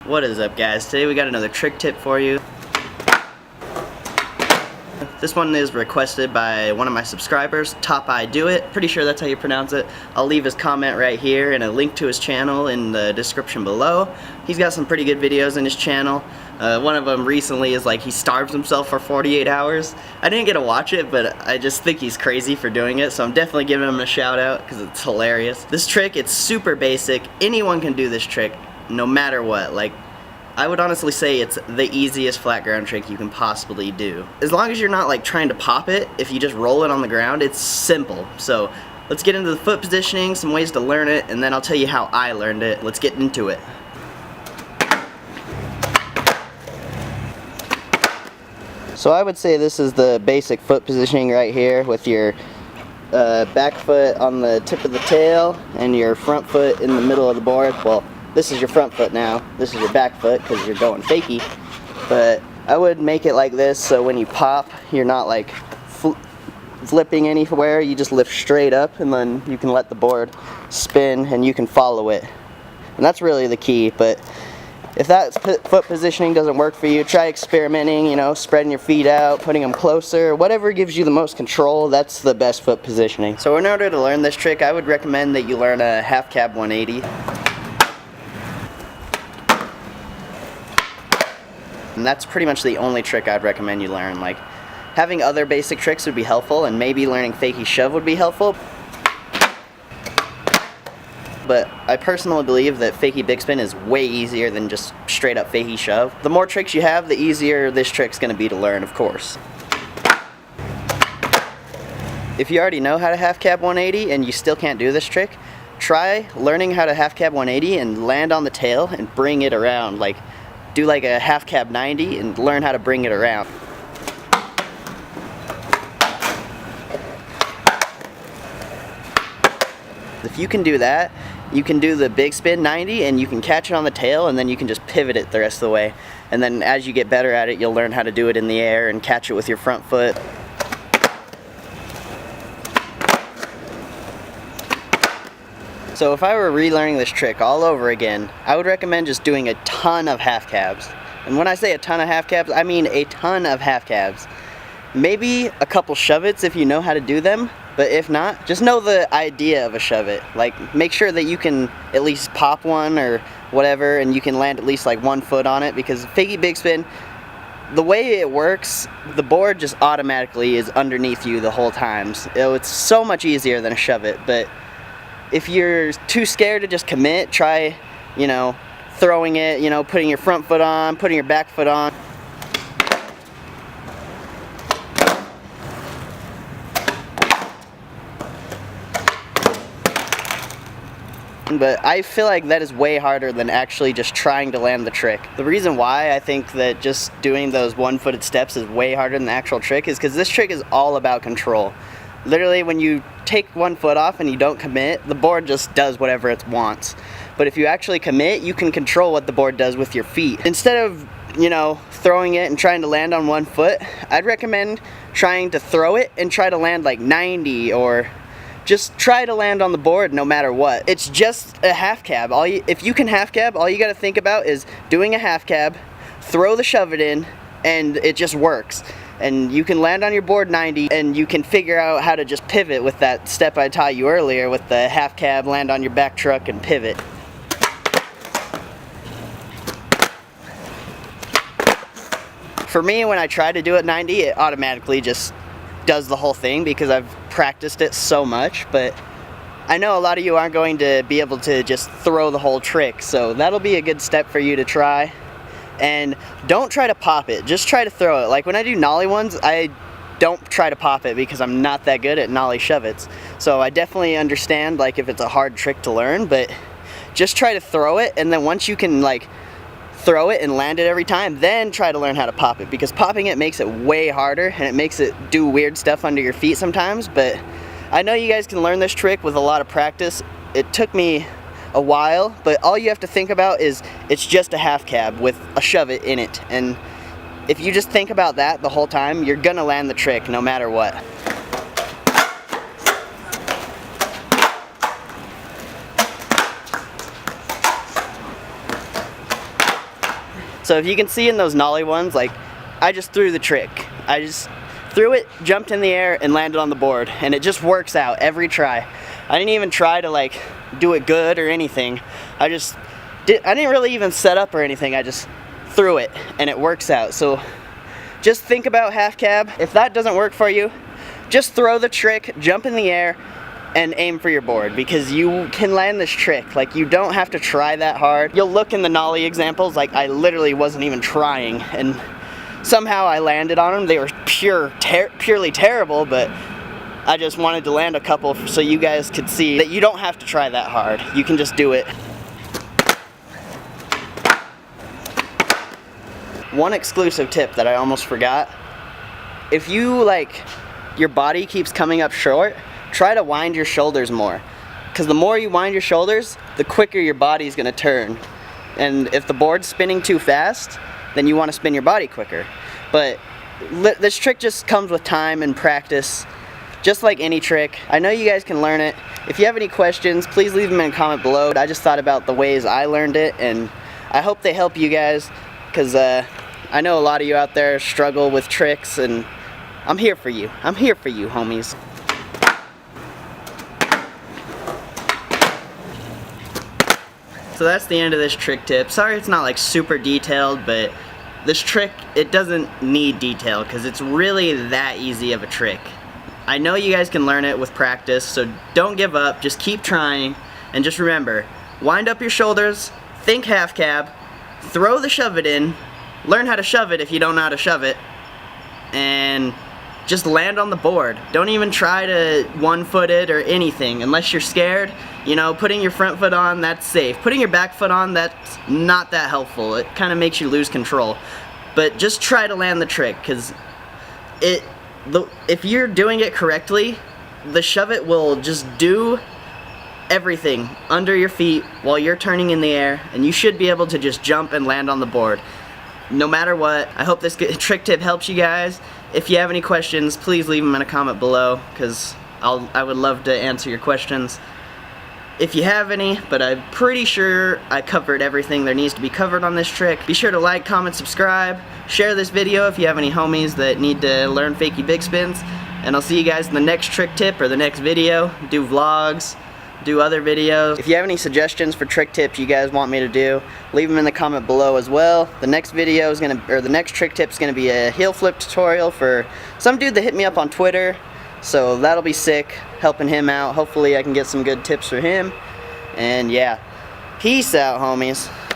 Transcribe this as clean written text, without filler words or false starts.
What is up, guys? Today we got another trick tip for you. This one is requested by one of my subscribers, Top I Do It. Pretty sure that's how you pronounce it. I'll leave his comment right here and a link to his channel in the description below. He's got some pretty good videos in his channel. One of them recently is like he starves himself for 48 hours. I didn't get to watch it, but I just think he's crazy for doing it, so I'm definitely giving him a shout out because it's hilarious. This trick, it's super basic. Anyone can do this trick no matter what. Like, I would honestly say it's the easiest flat ground trick you can possibly do. As long as you're not like trying to pop it, if you just roll it on the ground, it's simple. So let's get into the foot positioning, some ways to learn it, and then I'll tell you how I learned it. Let's get into it. So I would say this is the basic foot positioning right here, with your back foot on the tip of the tail and your front foot in the middle of the board. Well, this is your front foot now, this is your back foot because you're going fakie. But I would make it like this so when you pop, you're not like flipping anywhere, you just lift straight up and then you can let the board spin and you can follow it. And that's really the key. But if that foot positioning doesn't work for you, try experimenting, you know, spreading your feet out, putting them closer, whatever gives you the most control, that's the best foot positioning. So in order to learn this trick, I would recommend that you learn a half cab 180. And that's pretty much the only trick I'd recommend you learn. Like, having other basic tricks would be helpful, and maybe learning fakie shove would be helpful. But I personally believe that Fakie Bigspin is way easier than just straight up fakie shove. The more tricks you have, the easier this trick's gonna be to learn, of course. If you already know how to half cab 180 and you still can't do this trick, try learning how to half cab 180 and land on the tail and bring it around. Like, do like a half cab 90 and learn how to bring it around. If you can do that, you can do the big spin 90 and you can catch it on the tail, and then you can just pivot it the rest of the way. And then as you get better at it, you'll learn how to do it in the air and catch it with your front foot. So if I were relearning this trick all over again, I would recommend just doing a ton of half cabs. And when I say a ton of half cabs, I mean a ton of half cabs. Maybe a couple shove-its if you know how to do them, but if not, just know the idea of a shove-it. Like, make sure that you can at least pop one or whatever, and you can land at least like 1 foot on it, because Fakie Bigspin, the way it works, the board just automatically is underneath you the whole time. So it's so much easier than a shove-it. But if you're too scared to just commit, try, you know, throwing it, you know, putting your front foot on, putting your back foot on. But I feel like that is way harder than actually just trying to land the trick. The reason why I think that just doing those one-footed steps is way harder than the actual trick is because this trick is all about control. Literally, when you take 1 foot off and you don't commit, the board just does whatever it wants. But if you actually commit, you can control what the board does with your feet. Instead of, you know, throwing it and trying to land on 1 foot, I'd recommend trying to throw it and try to land like 90, or just try to land on the board no matter what. It's just a half cab. If you can half cab, all you gotta think about is doing a half cab, throw the shove it in, and it just works. And you can land on your board 90, and you can figure out how to just pivot with that step I taught you earlier with the half cab, land on your back truck, and pivot. For me, when I try to do it 90, it automatically just does the whole thing because I've practiced it so much. But I know a lot of you aren't going to be able to just throw the whole trick, so that'll be a good step for you to try. And don't try to pop it, just try to throw it. Like when I do nollie ones, I don't try to pop it because I'm not that good at nollie shove-its. So I definitely understand like if it's a hard trick to learn, but just try to throw it, and then once you can like throw it and land it every time, then try to learn how to pop it, because popping it makes it way harder and it makes it do weird stuff under your feet sometimes. But I know you guys can learn this trick with a lot of practice. It took me a while, but all you have to think about is it's just a half cab with a shove-it in it, and if you just think about that the whole time, you're gonna land the trick no matter what. So if you can see in those nollie ones, like, I just threw the trick. I just threw it, jumped in the air, and landed on the board, and it just works out every try. I didn't even try to like do it good or anything. I didn't really even set up or anything. I just threw it, and it works out. So just think about half cab. If that doesn't work for you, just throw the trick, jump in the air, and aim for your board, because you can land this trick. Like, you don't have to try that hard. You'll look in the nollie examples, like I literally wasn't even trying, and somehow I landed on them. They were purely terrible, but I just wanted to land a couple so you guys could see that you don't have to try that hard. You can just do it. One exclusive tip that I almost forgot. If you, like, your body keeps coming up short, try to wind your shoulders more. Because the more you wind your shoulders, the quicker your body's gonna turn. And if the board's spinning too fast, then you want to spin your body quicker. But this trick just comes with time and practice, just like any trick. I know you guys can learn it. If you have any questions, please leave them in a comment below. I just thought about the ways I learned it, and I hope they help you guys, because I know a lot of you out there struggle with tricks, and I'm here for you. I'm here for you, homies. So that's the end of this trick tip. Sorry it's not like super detailed, but this trick, it doesn't need detail because it's really that easy of a trick. I know you guys can learn it with practice, so don't give up, just keep trying, and just remember, wind up your shoulders, think half cab, throw the shove it in, learn how to shove it if you don't know how to shove it, and just land on the board. Don't even try to one-foot it or anything unless you're scared. You know, putting your front foot on, that's safe. Putting your back foot on, that's not that helpful. It kind of makes you lose control. But just try to land the trick, because if you're doing it correctly, the shove it will just do everything under your feet while you're turning in the air, and you should be able to just jump and land on the board no matter what. I hope this trick tip helps you guys. If you have any questions, please leave them in a comment below, because I would love to answer your questions if you have any, but I'm pretty sure I covered everything there needs to be covered on this trick. Be sure to like, comment, subscribe, share this video if you have any homies that need to learn Fakie Bigspins, and I'll see you guys in the next trick tip or the next video. Do vlogs, do other videos. If you have any suggestions for trick tips you guys want me to do, leave them in the comment below as well. The next video is the next trick tip is gonna be a heel flip tutorial for some dude that hit me up on Twitter. So that'll be sick, helping him out. Hopefully I can get some good tips for him. And yeah, peace out, homies.